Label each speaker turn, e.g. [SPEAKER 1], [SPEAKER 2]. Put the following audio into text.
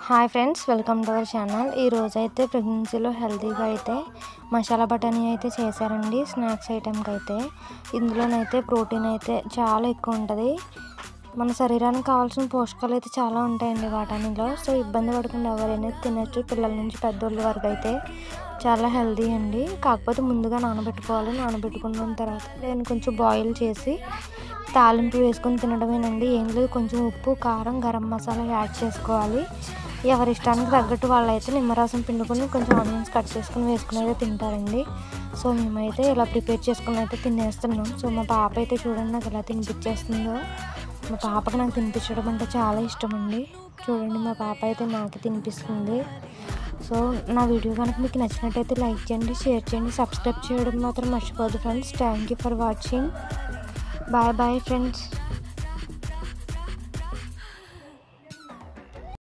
[SPEAKER 1] Hi friends, welcome to our channel. ఈరోజు అయితే ప్రెగ్నెన్సీలో హెల్తీగా అయితే మసాలా బఠానీ అయితే చేశారండి. స్నాక్స్ ఐటెంకి అయితే ఇందులోనైతే ప్రోటీన్ అయితే చాలా ఎక్కువ ఉంటుంది. మన శరీరానికి కావాల్సిన పోషకాలు అయితే చాలా ఉంటాయండి బఠానీలో. సో ఇబ్బంది పడకుండా ఎవరైనా తినచ్చు, పిల్లల నుంచి పెద్దోళ్ళ వరకు అయితే చాలా హెల్తీ అండి. కాకపోతే ముందుగా నానబెట్టుకోవాలి. నానబెట్టుకున్న తర్వాత నేను కొంచెం బాయిల్ చేసి తాలింపు వేసుకొని తినడమేనండి. ఏం లేదు, కొంచెం ఉప్పు, కారం, గరం మసాలా యాడ్ చేసుకోవాలి. ఎవరి ఇష్టానికి తగ్గట్టు వాళ్ళైతే నిమ్మరసం పిండుకొని కొంచెం ఆనియన్స్ కట్ చేసుకుని వేసుకుని అయితే తింటారండి. సో మేమైతే ఇలా ప్రిపేర్ చేసుకుని అయితే తినేస్తున్నాం. సో మా పాప అయితే చూడండి నాకు ఎలా తినిపించేస్తుందో. మా పాపకు నాకు తినిపించడం అంటే చాలా ఇష్టం అండి. చూడండి మా పాప అయితే నాకు తినిపిస్తుంది. సో నా వీడియో కనుక మీకు నచ్చినట్టయితే లైక్ చేయండి, షేర్ చేయండి, సబ్స్క్రైబ్ చేయడం మాత్రం మర్చిపోద్దు friends. Thank you for watching. Bye bye friends.